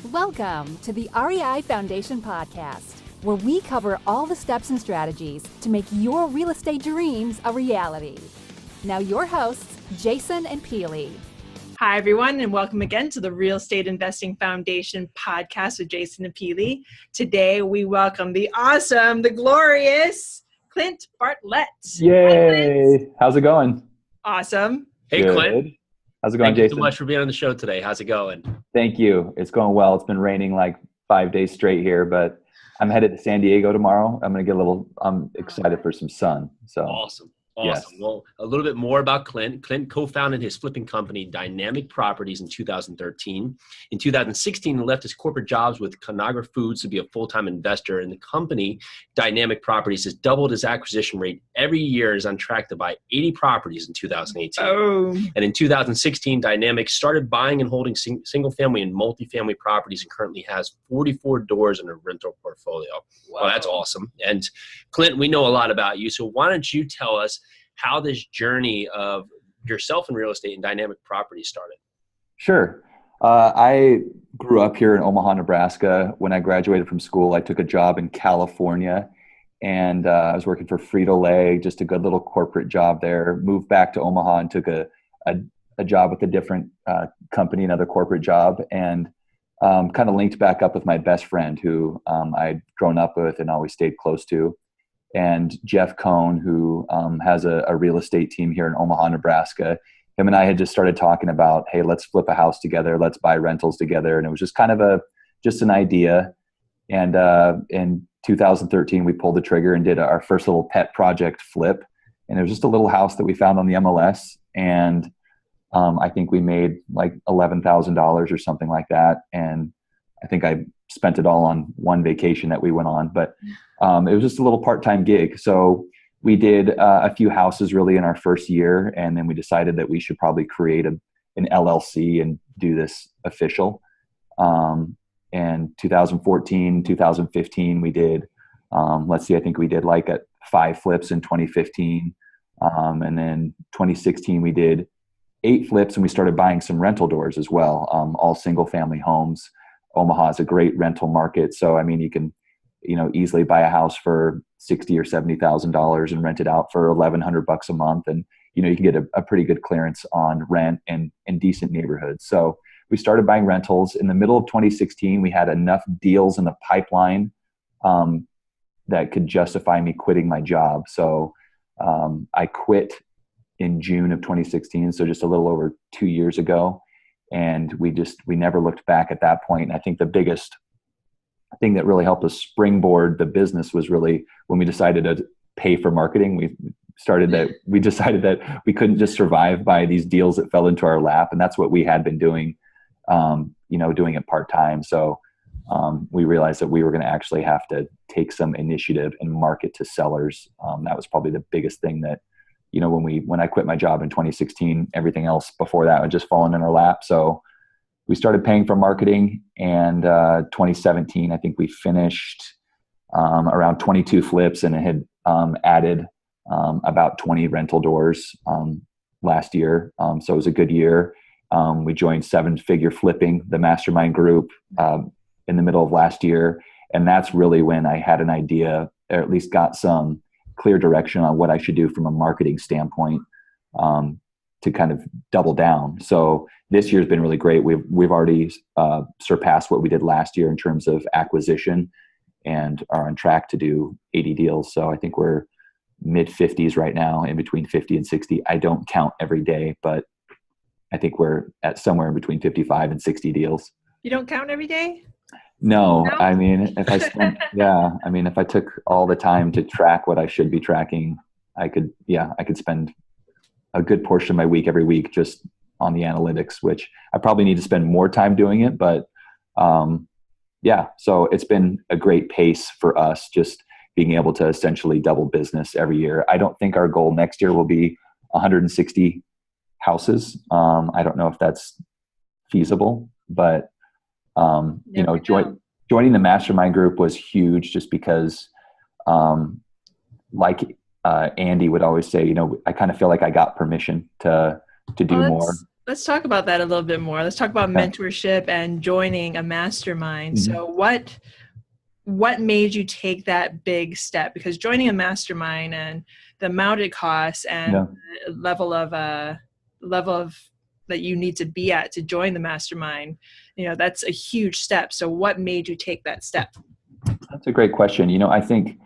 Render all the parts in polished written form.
Welcome to the REI Foundation Podcast, where we cover all the steps and strategies to make your real estate dreams a reality. Now your hosts, Jason and Peely. Hi, everyone, and welcome again to the Real Estate Investing Foundation podcast with Jason and Peely. Today, we welcome the awesome, the glorious Clint Bartlett. Yay! How's it going? Awesome. Hey, Good. Clint. How's it going, Thank Jason? you so much for being on the show today. How's it going? Thank you. It's going well. It's been raining like 5 days straight here, but I'm headed to San Diego tomorrow. I'm excited for some sun. So Awesome. Yes. Well, a little bit more about Clint. Clint co-founded his flipping company, Dynamic Properties, in 2013. In 2016, he left his corporate jobs with Conagra Foods to be a full-time investor. And the company, Dynamic Properties, has doubled his acquisition rate every year and is on track to buy 80 properties in 2018. Oh. And in 2016, Dynamic started buying and holding single-family and multifamily properties and currently has 44 doors in a rental portfolio. Wow. Well, that's awesome. And Clint, we know a lot about you. So why don't you tell us how this journey of yourself in real estate and Dynamic Properties started? Sure. I grew up here in Omaha, Nebraska. When I graduated from school, I took a job in California, and I was working for Frito-Lay, just a good little corporate job there. Moved back to Omaha and took a job with a different company, another corporate job, and kind of linked back up with my best friend who I'd grown up with and always stayed close to. And Jeff Cohn, who has a real estate team here in Omaha, Nebraska. Him and I had just started talking about, hey, let's flip a house together. Let's buy rentals together. And it was just kind of just an idea. And in 2013, we pulled the trigger and did our first little pet project flip. And it was just a little house that we found on the MLS. And I think we made like $11,000 or something like that. And I think I spent it all on one vacation that we went on, but it was just a little part-time gig. So we did a few houses really in our first year. And then we decided that we should probably create an LLC and do this official. And 2014, 2015, we did, I think we did like 5 flips in 2015. And then 2016, we did 8 flips and we started buying some rental doors as well. All single family homes. Omaha is a great rental market. So, I mean, you can, easily buy a house for $60,000 or $70,000 and rent it out for $1,100 a month. And, you can get a pretty good clearance on rent and decent neighborhoods. So we started buying rentals. In the middle of 2016, we had enough deals in the pipeline that could justify me quitting my job. So I quit in June of 2016. So just a little over 2 years ago. And we never looked back at that point. And I think the biggest thing that really helped us springboard the business was really when we decided to pay for marketing. We decided that we couldn't just survive by these deals that fell into our lap. And that's what we had been doing, doing it part-time. So we realized that we were going to actually have to take some initiative and market to sellers. That was probably the biggest thing that, when I quit my job in 2016, everything else before that had just fallen in our lap. So we started paying for marketing, and 2017, I think we finished around 22 flips and it had added about 20 rental doors last year. So it was a good year. We joined 7-Figure Flipping, the Mastermind group, in the middle of last year. And that's really when I had an idea, or at least got some clear direction on what I should do from a marketing standpoint to kind of double down. So this year's been really great. We've already surpassed what we did last year in terms of acquisition and are on track to do 80 deals. So I think we're mid 50s right now, in between 50 and 60. I don't count every day, but I think we're at somewhere in between 55 and 60 deals. You don't count every day? No, I mean, if I took all the time to track what I should be tracking, I could spend a good portion of my week every week just on the analytics, which I probably need to spend more time doing it. But so it's been a great pace for us, just being able to essentially double business every year. I don't think our goal next year will be 160 houses. I don't know if that's feasible, but joining the Mastermind group was huge just because, Andy would always say, I kind of feel like I got permission to do more. Let's talk about that a little bit more. Let's talk about mentorship and joining a mastermind. Mm-hmm. So what made you take that big step? Because joining a mastermind and the amount it costs and the level of that you need to be at to join the mastermind, that's a huge step. So what made you take that step? That's a great question. I think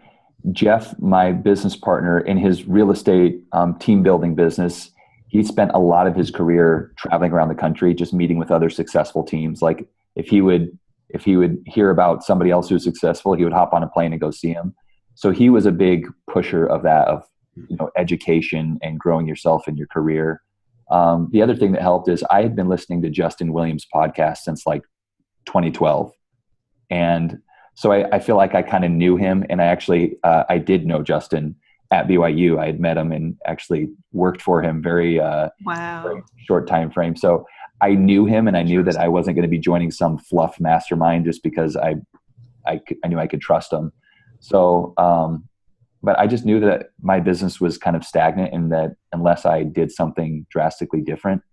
Jeff, my business partner, in his real estate team building business, he spent a lot of his career traveling around the country, just meeting with other successful teams. Like if he would hear about somebody else who's successful, he would hop on a plane and go see him. So he was a big pusher of that, of education and growing yourself in your career. The other thing that helped is I had been listening to Justin Williams' podcast since like 2012. And so I feel like I kind of knew him, and I did know Justin at BYU. I had met him and actually worked for him very short time frame. So I knew him, and I knew that I wasn't going to be joining some fluff mastermind just because I knew I could trust him. So, but I just knew that my business was kind of stagnant, and that unless I did something drastically different,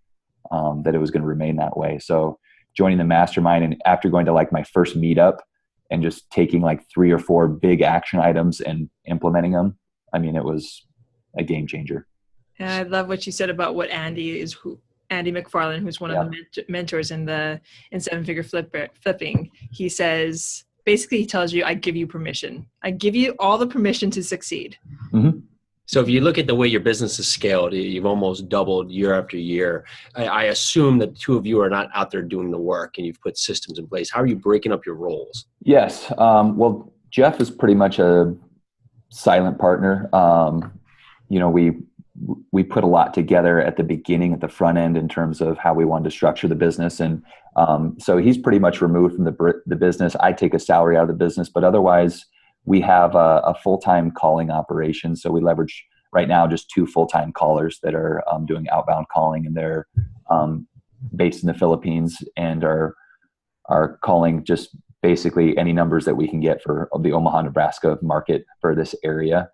that it was going to remain that way. So joining the mastermind, and after going to like my first meetup and just taking like 3 or 4 big action items and implementing them, I mean, it was a game changer. And I love what you said about what Andy McFarland, who's one of the mentors in 7-figure flipping. He says, basically he tells you, I give you permission. I give you all the permission to succeed. Mm-hmm. So if you look at the way your business is scaled, you've almost doubled year after year. I assume that the two of you are not out there doing the work, and you've put systems in place. How are you breaking up your roles? Yes. Well, Jeff is pretty much a silent partner. We put a lot together at the beginning, at the front end, in terms of how we wanted to structure the business. And so he's pretty much removed from the business. I take a salary out of the business, but otherwise we have a full-time calling operation. So we leverage right now just 2 full-time callers that are doing outbound calling, and they're based in the Philippines and are calling just basically any numbers that we can get for the Omaha, Nebraska market for this area.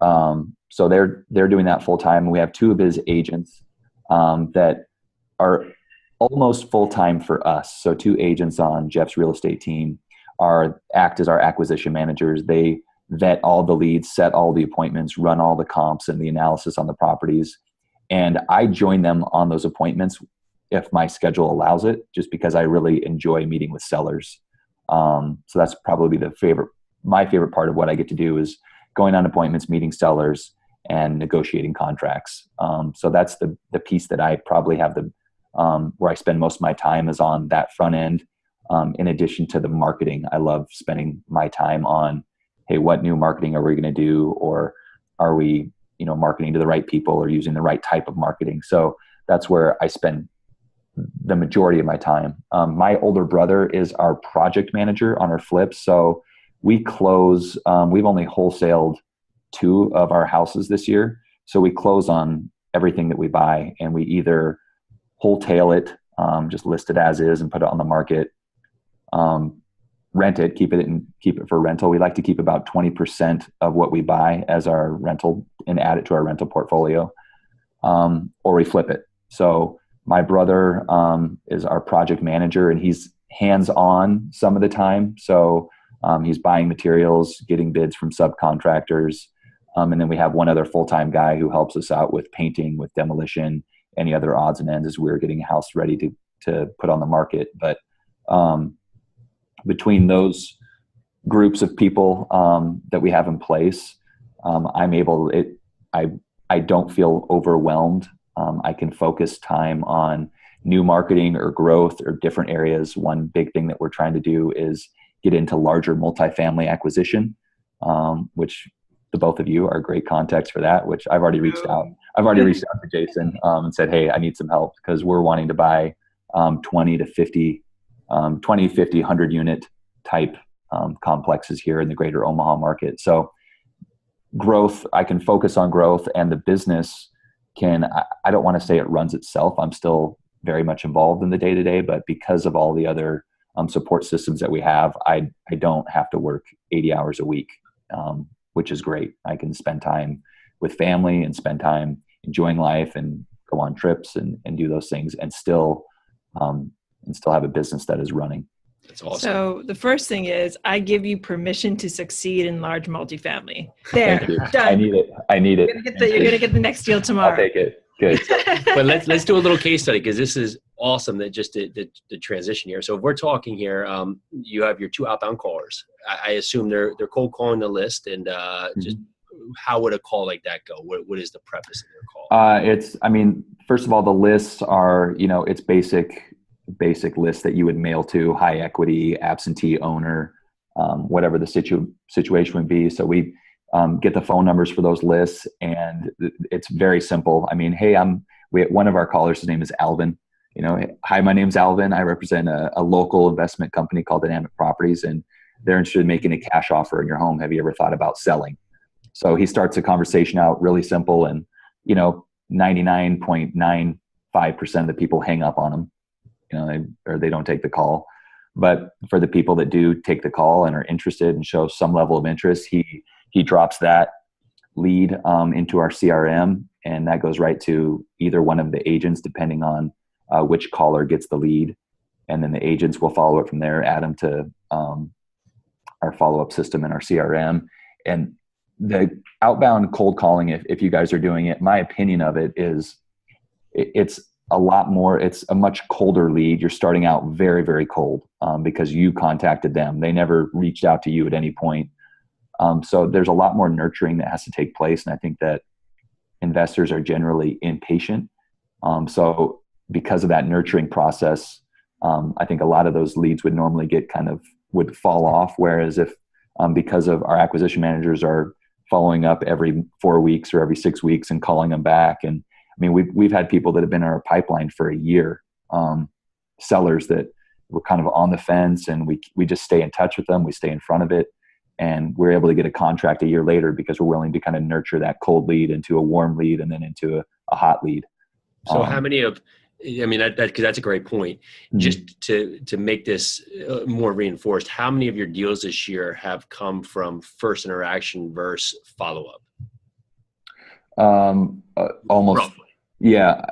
So they're doing that full time. We have 2 of his agents that are almost full time for us. So 2 agents on Jeff's real estate team act as our acquisition managers. They vet all the leads, set all the appointments, run all the comps and the analysis on the properties. And I join them on those appointments if my schedule allows it, just because I really enjoy meeting with sellers. So that's probably my favorite part of what I get to do is going on appointments, meeting sellers, and negotiating contracts. So that's the piece that I probably have where I spend most of my time is on that front end. In addition to the marketing, I love spending my time on, hey, what new marketing are we going to do? Or are we, marketing to the right people or using the right type of marketing? So that's where I spend the majority of my time. My older brother is our project manager on our flips. So we close, we've only wholesaled 2 of our houses this year. So we close on everything that we buy, and we either wholesale it, just list it as is and put it on the market, rent it, keep it for rental. We like to keep about 20% of what we buy as our rental and add it to our rental portfolio, or we flip it. So my brother is our project manager, and he's hands-on some of the time. So he's buying materials, getting bids from subcontractors. And then we have one other full-time guy who helps us out with painting, with demolition, any other odds and ends as we're getting a house ready to put on the market. But between those groups of people that we have in place, I don't feel overwhelmed. I can focus time on new marketing or growth or different areas. One big thing that we're trying to do is get into larger multifamily acquisition, which the both of you are great contacts for that, which I've already reached out. I've already reached out to Jason and said, hey, I need some help, because we're wanting to buy 20 to 50, 100 unit type complexes here in the greater Omaha market. So growth, I can focus on growth, and the business I don't want to say it runs itself. I'm still very much involved in the day-to-day, but because of all the other support systems that we have, I don't have to work 80 hours a week, which is great. I can spend time with family and spend time enjoying life and go on trips and do those things and still have a business that is running. That's awesome. So the first thing is I give you permission to succeed in large multifamily. There, Thank you. done. I need it. You're gonna get the next deal tomorrow. I'll take it. Good. But let's do a little case study, because this is awesome, that just the transition here. So if we're talking here, you have your 2 outbound callers. I assume they're cold calling the list, and just how would a call like that go? What is the preface of their call? First of all, the lists are, it's basic lists that you would mail to high equity, absentee owner, whatever the situation would be. So we get the phone numbers for those lists, and it's very simple. Hey, one of our callers, his name is Alvin. Hi, my name's Alvin. I represent a local investment company called Dynamic Properties, and they're interested in making a cash offer in your home. Have you ever thought about selling? So he starts the conversation out really simple, and 99.95% of the people hang up on him, or they don't take the call. But for the people that do take the call and are interested and show some level of interest, he drops that lead into our CRM, and that goes right to either one of the agents, depending on which caller gets the lead. And then the agents will follow it from there, add them to our follow-up system in our CRM. And the outbound cold calling, if you guys are doing it, my opinion of it is it's a lot more, it's a much colder lead. You're starting out very, very cold because you contacted them. They never reached out to you at any point. So there's a lot more nurturing that has to take place. And I think that investors are generally impatient. So because of that nurturing process, I think a lot of those leads would normally would fall off. Whereas if, because of our acquisition managers are following up every 4 weeks or every 6 weeks and calling them back. And we've had people that have been in our pipeline for a year, sellers that were kind of on the fence, and we just stay in touch with them. We stay in front of it, and we're able to get a contract a year later because we're willing to kind of nurture that cold lead into a warm lead and then into a hot lead. So how many of, because that's a great point. Mm-hmm. Just to make this more reinforced, how many of your deals this year have come from first interaction versus follow-up? Almost. Roughly. Yeah.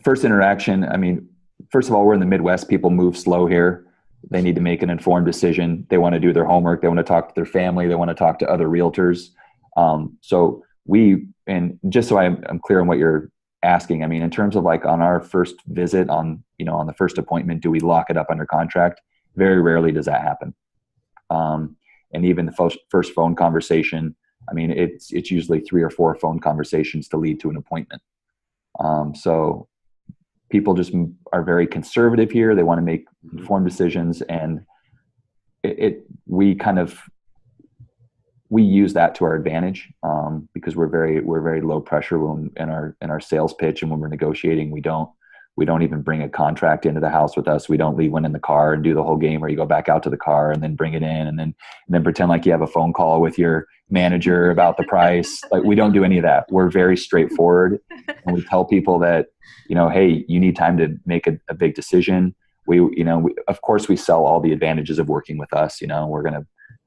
First interaction. First of all, we're in the Midwest. People move slow here. They need to make an informed decision. They want to do their homework. They want to talk to their family. They want to talk to other realtors. And just so I'm clear on what you're asking, in terms of like on our first visit on the first appointment, do we lock it up under contract? Very rarely does that happen. And even the first phone conversation, it's usually 3 or 4 phone conversations to lead to an appointment. So people just are very conservative here. They want to make informed decisions, and we use that to our advantage because we're very low pressure in our sales pitch, and when we're negotiating, we don't even bring a contract into the house with us. We don't leave one in the car and do the whole game where you go back out to the car and then bring it in and then pretend like you have a phone call with your manager about the price. Like, we don't do any of that. We're very straightforward, and we tell people that, hey, you need time to make a big decision. Of course we sell all the advantages of working with us.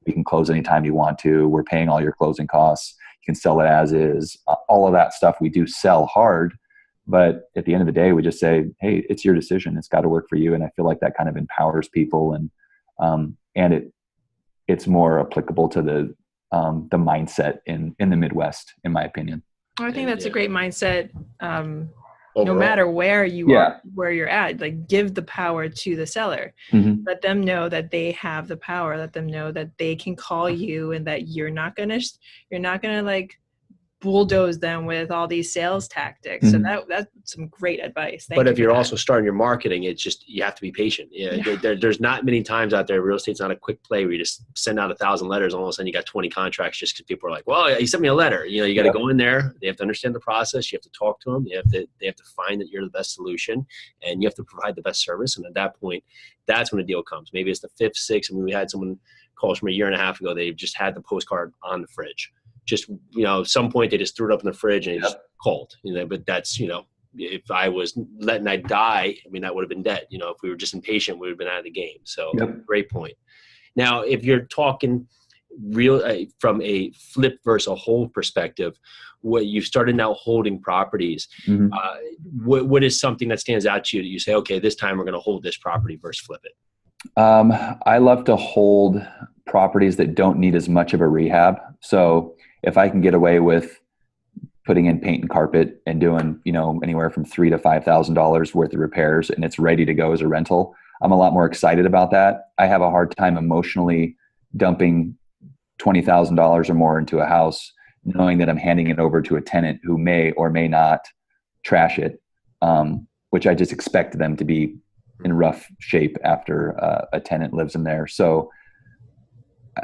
We can close anytime you want to. We're paying all your closing costs. You can sell it as is. All of that stuff we do sell hard. But at the end of the day, we just say, hey, it's your decision. It's got to work for you. And I feel like that kind of empowers people, and it's more applicable to the mindset in the Midwest, in my opinion. I think that's a great mindset. Overall. No matter where you are, where you're at, like, give the power to the seller. Mm-hmm. Let them know that they have the power. Let them know that they can call you, and that you're not gonna like bulldoze them with all these sales tactics. Mm-hmm. So that's some great advice. But if you're also starting your marketing, it's just, you have to be patient. There's not many times out there. Real estate's not a quick play where you just send out 1,000 letters and all of a sudden you got 20 contracts just because people are like, well, you sent me a letter. You got to go in there. They have to understand the process. You have to talk to them. They have to find that you're the best solution, and you have to provide the best service. And at that point, that's when a deal comes. Maybe it's the 5th, 6th. We had someone call us from a year and a half ago. They just had the postcard on the fridge. Just, some point they just threw it up in the fridge and it just called, but that's, if I was letting that die, that would have been dead. If we were just impatient, we would have been out of the game. So Great point. Now, if you're talking from a flip versus a hold perspective, what you've started now holding properties, what is something that stands out to you that you say, okay, this time we're going to hold this property versus flip it? I love to hold properties that don't need as much of a rehab. So if I can get away with putting in paint and carpet and doing, anywhere from $3,000 to $5,000 worth of repairs, and it's ready to go as a rental, I'm a lot more excited about that. I have a hard time emotionally dumping $20,000 or more into a house, knowing that I'm handing it over to a tenant who may or may not trash it, which I just expect them to be in rough shape after a tenant lives in there. So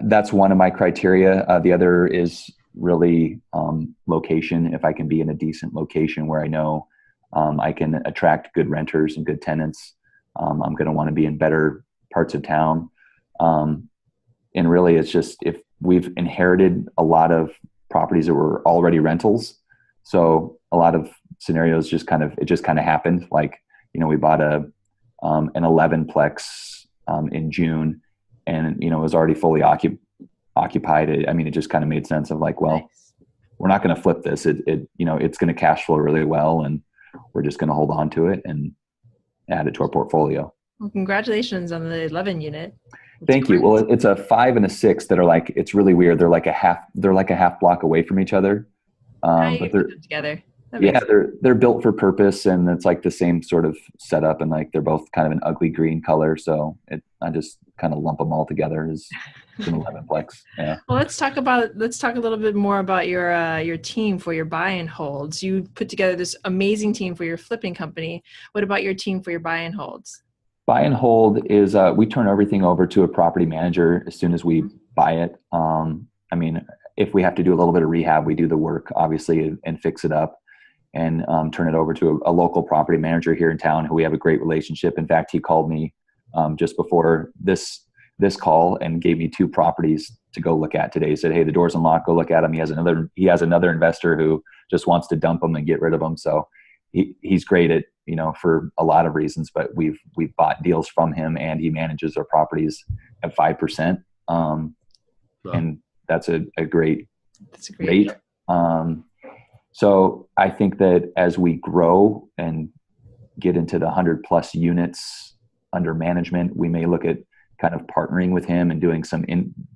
that's one of my criteria. The other is really location. If I can be in a decent location where I know I can attract good renters and good tenants, I'm going to want to be in better parts of town. And really, it's just, if we've inherited a lot of properties that were already rentals, so a lot of scenarios just kind of happened. Like, we bought an 11-plex in June, and it was already fully occupied. It just kind of made sense of like, well, nice. We're not going to flip this. It's going to cash flow really well, and we're just going to hold on to it and add it to our portfolio. Well, congratulations on the 11 unit. Thank you. Well, it's a 5 and a 6 that are like, it's really weird. They're like a half block away from each other. But they're together. They're built for purpose, and it's like the same sort of setup, and like they're both kind of an ugly green color. So I just kind of lump them all together as an 11-plex. Yeah. Well, let's talk a little bit more about your team for your buy and holds. You put together this amazing team for your flipping company. What about your team for your buy and holds? Buy and hold is we turn everything over to a property manager as soon as we buy it. If we have to do a little bit of rehab, we do the work, obviously, and fix it up and turn it over to a local property manager here in town who we have a great relationship. In fact, he called me just before this call and gave me 2 properties to go look at today. He said, hey, the door's unlocked, go look at them. He has another investor who just wants to dump them and get rid of them. So he's great at, for a lot of reasons, but we've bought deals from him, and he manages our properties at 5%. And that's a great rate. So I think that as we grow and get into the 100+ units under management, we may look at kind of partnering with him and doing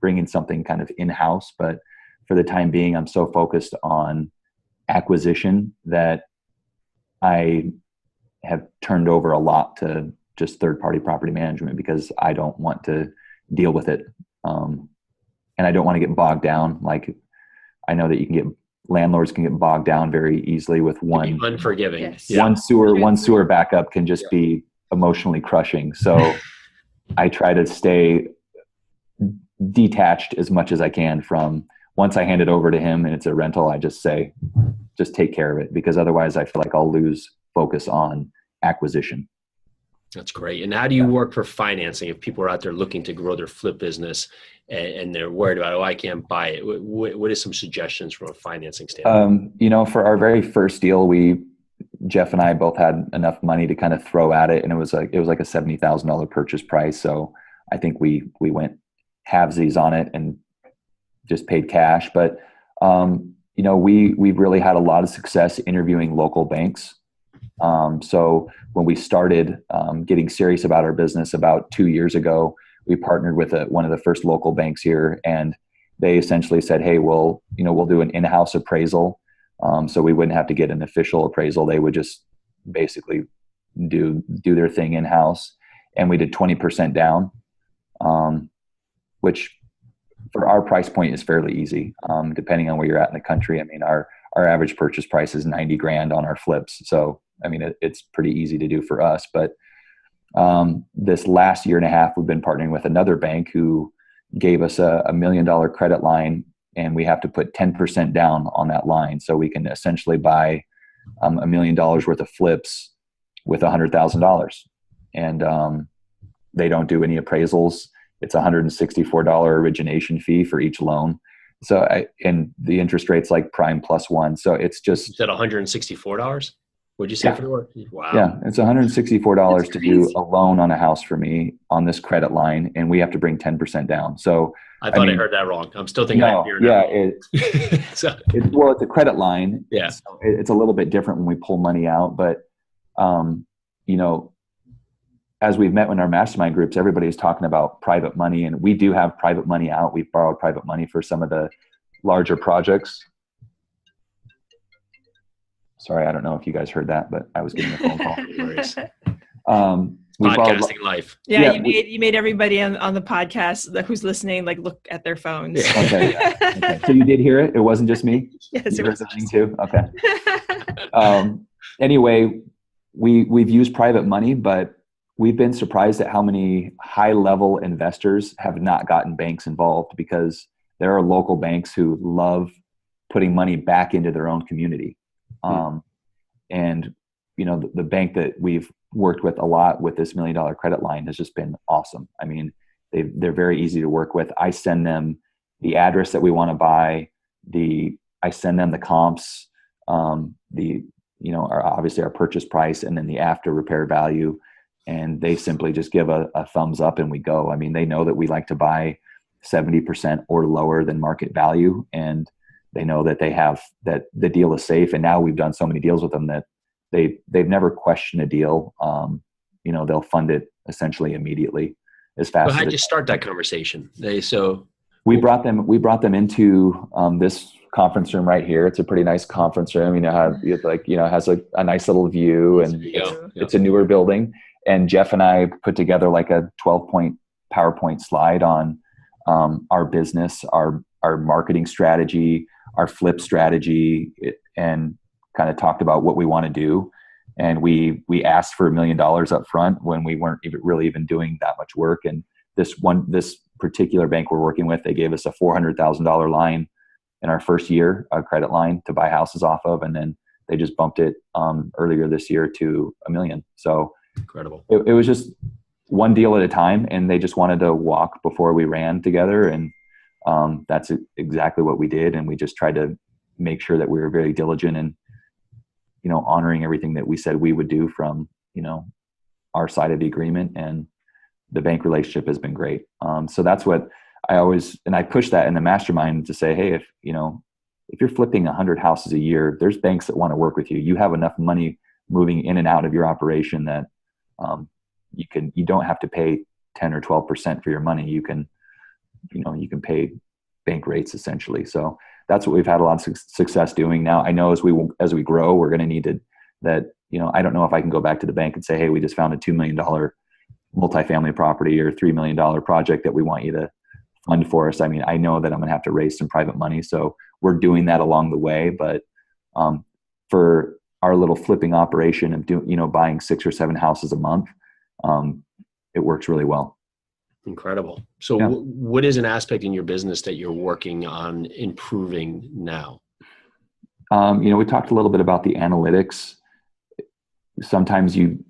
bringing something kind of in-house. But for the time being, I'm so focused on acquisition that I have turned over a lot to just third-party property management, because I don't want to deal with it. And I don't want to get bogged down. Like, I know that landlords can get bogged down very easily with one unforgiving. Yes. One sewer backup can just be emotionally crushing. So I try to stay detached as much as I can from, once I hand it over to him and it's a rental, I just say, just take care of it, because otherwise I feel like I'll lose focus on acquisition. That's great. And how do you work for financing if people are out there looking to grow their flip business and they're worried about, I can't buy it? What is some suggestions from a financing standpoint? For our very first deal, Jeff and I both had enough money to kind of throw at it, and it was like a $70,000 purchase price. So I think we went halvesies on it and just paid cash. But we've really had a lot of success interviewing local banks. So when we started getting serious about our business about 2 years ago, we partnered with one of the first local banks here, and they essentially said, hey, we'll do an in-house appraisal. So we wouldn't have to get an official appraisal. They would just basically do their thing in-house. And we did 20% down, which for our price point is fairly easy, depending on where you're at in the country. Our average purchase price is $90,000 on our flips. So, it's pretty easy to do for us. But this last year and a half, we've been partnering with another bank who gave us a $1 million credit line, and we have to put 10% down on that line. So we can essentially buy $1 million worth of flips with $100,000. And they don't do any appraisals. It's $164 origination fee for each loan. So and the interest rate's like prime +1. So it's just. Is that $164? What'd you say for the work? Wow. Yeah, it's $164 to do a loan on a house for me on this credit line, and we have to bring 10% down. So I thought I heard that wrong. I'm still thinking. It's a credit line. Yeah, so it's a little bit different when we pull money out, but as we've met in our mastermind groups, everybody's talking about private money, and we do have private money out. We've borrowed private money for some of the larger projects. Sorry, I don't know if you guys heard that, but I was getting a phone call. Podcasting life. Yeah, you made everybody on the podcast who's listening look at their phones. Yeah. Okay. So you did hear it? It wasn't just me? Yes, it was listening too? Okay. Anyway, we've used private money, but we've been surprised at how many high-level investors have not gotten banks involved, because there are local banks who love putting money back into their own community. And the bank that we've worked with a lot with this $1 million credit line has just been awesome. I mean, they're very easy to work with. I send them the address that we want to buy. I send them the comps, obviously our purchase price, and then the after repair value. And they simply just give a thumbs up and we go. I mean, they know that we like to buy 70% or lower than market value, and they know that that the deal is safe. And now we've done so many deals with them that they've never questioned a deal. They'll fund it essentially immediately as fast. Well, how'd you start that conversation? We brought them into this conference room right here. It's a pretty nice conference room. Has a nice little view, and it's a newer building. And Jeff and I put together like a 12-point PowerPoint slide on our business, our marketing strategy, our flip strategy, and kind of talked about what we want to do. And we asked for $1 million up front when we weren't really even doing that much work. And this particular bank we're working with, they gave us a $400,000 line in our first year, a credit line to buy houses off of. And then they just bumped it earlier this year to $1 million. So incredible. It was just one deal at a time, and they just wanted to walk before we ran together. And that's exactly what we did. And we just tried to make sure that we were very diligent and, honoring everything that we said we would do from, our side of the agreement. And the bank relationship has been great. So that's what I push that in the mastermind to say, hey, if you're flipping 100 houses a year, there's banks that want to work with you. You have enough money moving in and out of your operation that you don't have to pay 10 or 12% for your money. You can pay bank rates essentially. So that's what we've had a lot of success doing. Now I know as we grow, we're going to need that. I don't know if I can go back to the bank and say, hey, we just found a $2 million multifamily property or $3 million project that we want you to fund for us. I mean, I know that I'm going to have to raise some private money. So we're doing that along the way. But for our little flipping operation of buying 6 or 7 houses a month, it works really well. Incredible. So what is an aspect in your business that you're working on improving now? We talked a little bit about the analytics. Sometimes you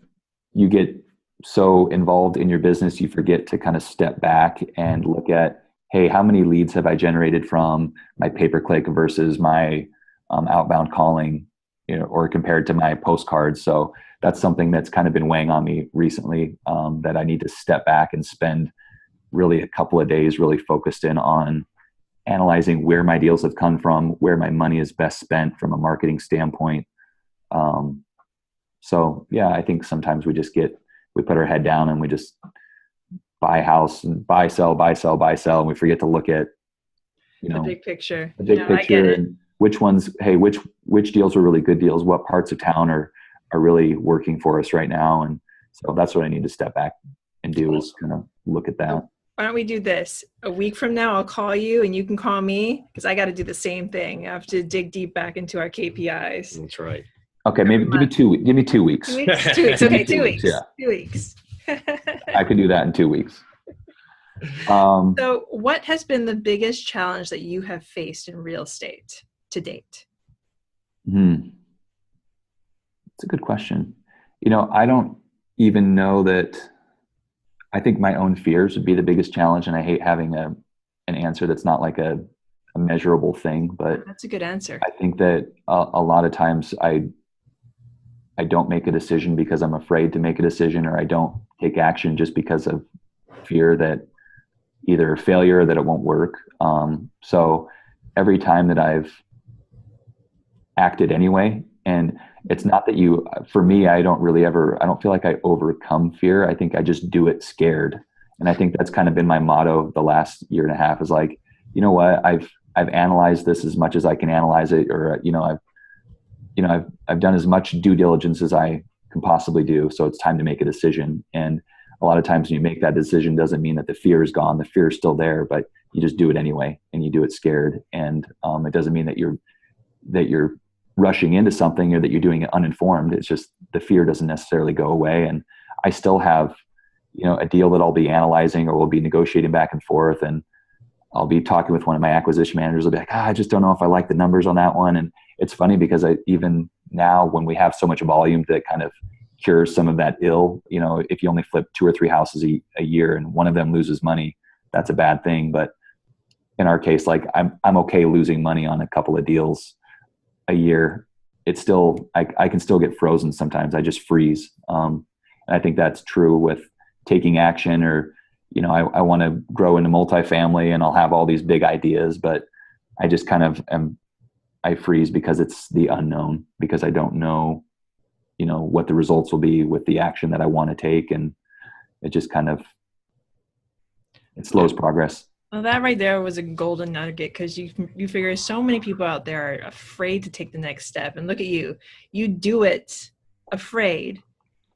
get so involved in your business, you forget to kind of step back and look at, hey, how many leads have I generated from my pay-per-click versus my outbound calling, or compared to my postcards. So that's something that's kind of been weighing on me recently, that I need to step back and spend really a couple of days really focused in on analyzing where my deals have come from, where my money is best spent from a marketing standpoint. So yeah, I think sometimes we put our head down and we just buy a house and buy, sell, and we forget to look at, the big picture. The big picture and which ones, hey, which deals are really good deals, what parts of town are really working for us right now. And so that's what I need to step back and do, is kind of look at that. Why don't we do this? A week from now, I'll call you and you can call me, because I got to do the same thing. I have to dig deep back into our KPIs. That's right. Okay, maybe give me 2 weeks. Give me 2 weeks. 2 weeks. 2 weeks. Okay, 2 weeks. Yeah. 2 weeks. I can do that in 2 weeks. So what has been the biggest challenge that you have faced in real estate to date? It's a good question. I don't even know that. I think my own fears would be the biggest challenge, and I hate having an answer that's not like a measurable thing. But that's a good answer. I think that a lot of times I don't make a decision because I'm afraid to make a decision, or I don't take action just because of fear that either failure or that it won't work. So every time that I've acted anyway, and it's not that for me, I don't feel like I overcome fear. I think I just do it scared. And I think that's kind of been my motto the last year and a half, is like, you know what, I've analyzed this as much as I can analyze it, or, I've done as much due diligence as I can possibly do. So it's time to make a decision. And a lot of times when you make that decision, doesn't mean that the fear is gone. The fear is still there, but you just do it anyway, and you do it scared. And it doesn't mean that you're rushing into something or that you're doing it uninformed. It's just the fear doesn't necessarily go away. And I still have, a deal that I'll be analyzing, or we'll be negotiating back and forth. And I'll be talking with one of my acquisition managers. I'll be like, I just don't know if I like the numbers on that one. And it's funny because even now when we have so much volume that kind of cures some of that ill, if you only flip 2 or 3 houses a year and one of them loses money, that's a bad thing. But in our case, like I'm okay losing money on a couple of deals a year. It's still, I can still get frozen sometimes. I just freeze. And I think that's true with taking action, or, I want to grow into multifamily and I'll have all these big ideas, but I just kind of I freeze because it's the unknown, because I don't know, what the results will be with the action that I want to take. And it just kind of, it slows progress. Well, that right there was a golden nugget, because you figure so many people out there are afraid to take the next step. And look at you. You do it afraid.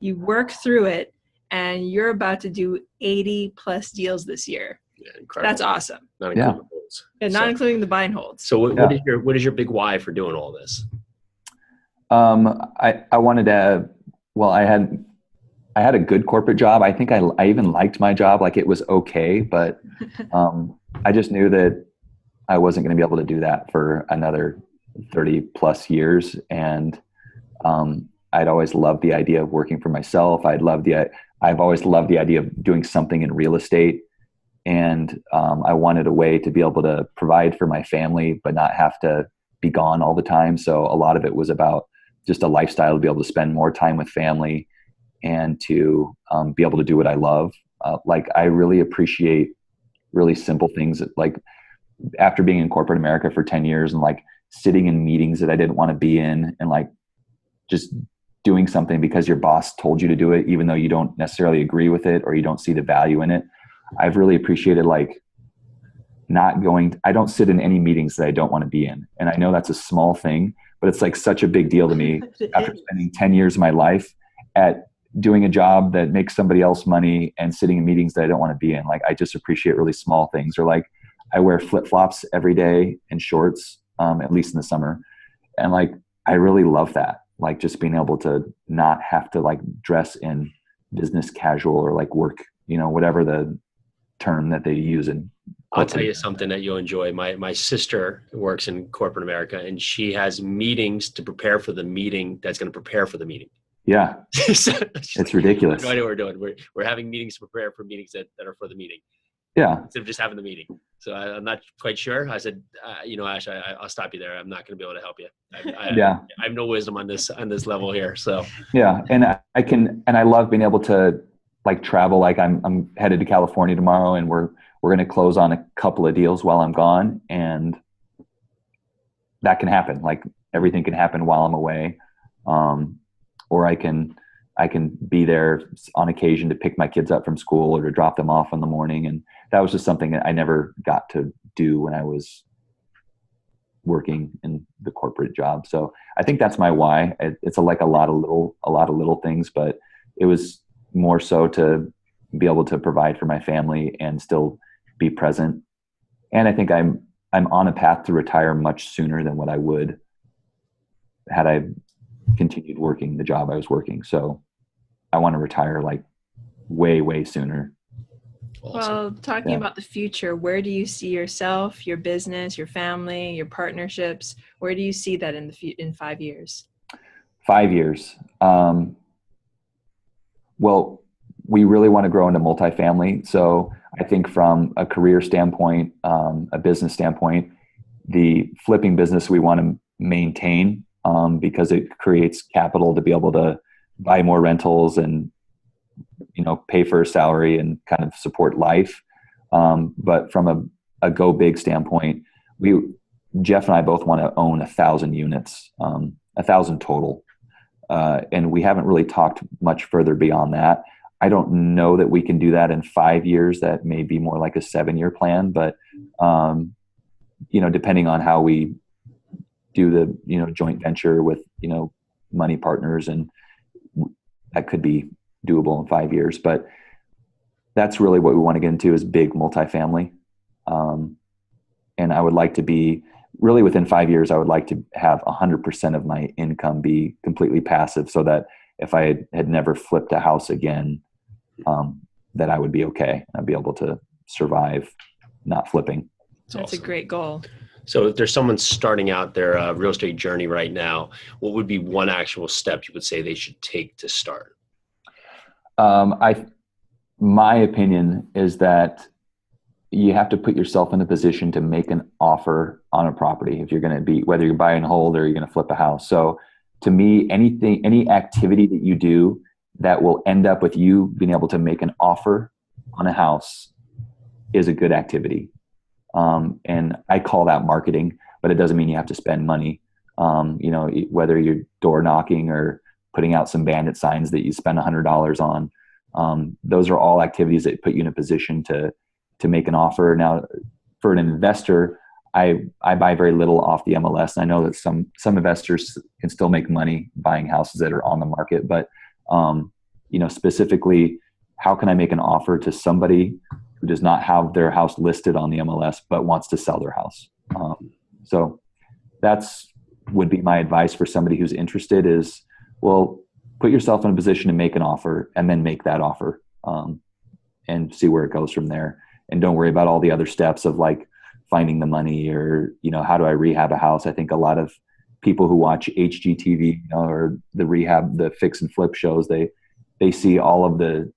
You work through it, and you're about to do 80 plus deals this year. Yeah, incredible. That's awesome. Not including the holds. And not including the buy and holds. So what is your big why for doing all this? I wanted to, I had a good corporate job. I think I even liked my job. Like, it was okay, but I just knew that I wasn't going to be able to do that for another 30 plus years. And I'd always loved the idea of working for myself. I've always loved the idea of doing something in real estate. And I wanted a way to be able to provide for my family, but not have to be gone all the time. So a lot of it was about just a lifestyle, to be able to spend more time with family and to be able to do what I love. I really appreciate really simple things. Like, after being in corporate America for 10 years and like sitting in meetings that I didn't want to be in, and like just doing something because your boss told you to do it, even though you don't necessarily agree with it or you don't see the value in it. I've really appreciated I don't sit in any meetings that I don't want to be in. And I know that's a small thing, but it's like such a big deal to me after spending 10 years of my life at doing a job that makes somebody else money and sitting in meetings that I don't want to be in. Like, I just appreciate really small things. Or like, I wear flip-flops every day and shorts, at least in the summer. And like, I really love that. Like, just being able to not have to like dress in business casual or like work, whatever the term that they use in. I'll tell you something that you'll enjoy. My sister works in corporate America, and she has meetings to prepare for the meeting that's going to prepare for the meeting. Yeah. It's ridiculous. No idea what we're doing. We're having meetings to prepare for meetings that are for the meeting. Yeah. Instead of just having the meeting. So I'm not quite sure. I said, Ash, I'll stop you there. I'm not going to be able to help you. I have no wisdom on this level here. So yeah. And I love being able to like travel. Like, I'm headed to California tomorrow, and we're going to close on a couple of deals while I'm gone. And that can happen. Like, everything can happen while I'm away. Or I can be there on occasion to pick my kids up from school or to drop them off in the morning. And that was just something that I never got to do when I was working in the corporate job. So I think that's my why. It's a lot of little things, but it was more so to be able to provide for my family and still be present. And I think I'm on a path to retire much sooner than what I would had I continued working the job I was working. So I want to retire like way, way sooner. Awesome. Well, talking about the future, where do you see yourself, your business, your family, your partnerships? Where do you see that in 5 years? 5 years. Well, we really want to grow into multifamily. So I think from a career standpoint, a business standpoint, the flipping business we want to maintain. because it creates capital to be able to buy more rentals and, pay for a salary and kind of support life. But from a go big standpoint, Jeff and I both want to own 1,000 units, 1,000 total. And we haven't really talked much further beyond that. I don't know that we can do that in 5 years. That may be more like a 7-year plan, but, depending on how we do the, joint venture with, money partners, and that could be doable in 5 years, but that's really what we want to get into, is big multifamily. And I would like to be really within 5 years, I would like to have 100% of my income be completely passive, so that if I had never flipped a house again, that I would be okay. I'd be able to survive not flipping. That's awesome. A great goal. So if there's someone starting out their real estate journey right now, what would be one actual step you would say they should take to start? My opinion is that you have to put yourself in a position to make an offer on a property if you're going to be, whether you're buying and hold or you're going to flip a house. So to me, any activity that you do that will end up with you being able to make an offer on a house is a good activity. And I call that marketing, but it doesn't mean you have to spend money. Whether you're door knocking or putting out some bandit signs that you spend $100 on, those are all activities that put you in a position to make an offer. Now, for an investor, I buy very little off the MLS. And I know that some investors can still make money buying houses that are on the market, but specifically, how can I make an offer to somebody who does not have their house listed on the MLS but wants to sell their house? So that's would be my advice for somebody who's interested is, well, put yourself in a position to make an offer and then make that offer, and see where it goes from there. And don't worry about all the other steps of like finding the money or, how do I rehab a house? I think a lot of people who watch HGTV or the fix and flip shows, they see all of the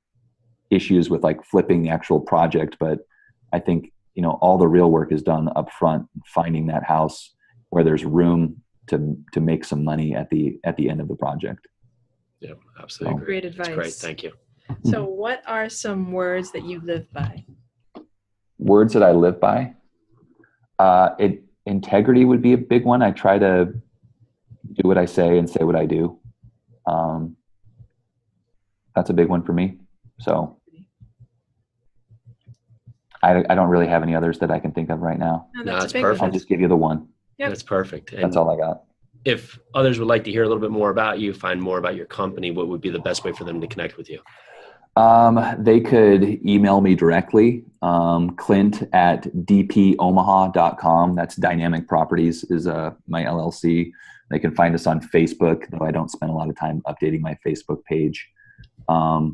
issues with like flipping the actual project. But I think, all the real work is done up front, finding that house where there's room to make some money at the end of the project. Yeah, absolutely. So, great advice. That's great. Thank you. So what are some words that you live by? Words that I live by? Integrity would be a big one. I try to do what I say and say what I do. That's a big one for me. So I don't really have any others that I can think of right now. No, that's perfect. I'll just give you the one. Yep. That's perfect. And that's all I got. If others would like to hear a little bit more about you, find more about your company, what would be the best way for them to connect with you? They could email me directly, clint@dpomaha.com. That's Dynamic Properties is my LLC. They can find us on Facebook, though I don't spend a lot of time updating my Facebook page. But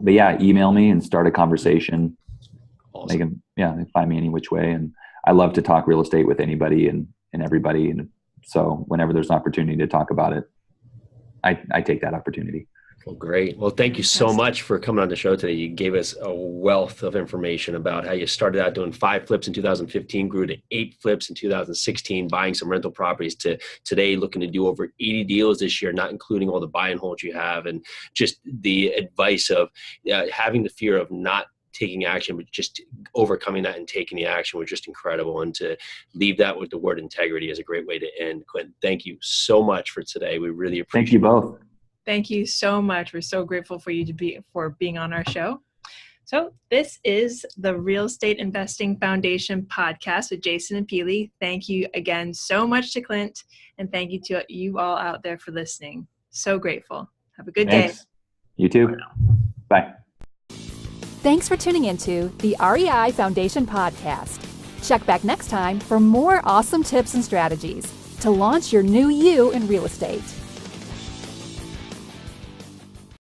yeah, email me and start a conversation. Awesome. They can find me any which way. And I love to talk real estate with anybody and everybody. And so whenever there's an opportunity to talk about it, I take that opportunity. Well, great. Well, thank you so much for coming on the show today. You gave us a wealth of information about how you started out doing 5 flips in 2015, grew to 8 flips in 2016, buying some rental properties, to today looking to do over 80 deals this year, not including all the buy and holds you have, and just the advice of having the fear of not taking action, but just overcoming that and taking the action was just incredible. And to leave that with the word integrity is a great way to end. Clint, thank you so much for today. We really appreciate it. Thank you both. Thank you so much. We're so grateful for you for being on our show. So this is the Real Estate Investing Foundation podcast with Jason and Peely. Thank you again so much to Clint, and thank you to you all out there for listening. So grateful. Have a good day. You too. Bye. Thanks for tuning into the REI Foundation podcast. Check back next time for more awesome tips and strategies to launch your new you in real estate.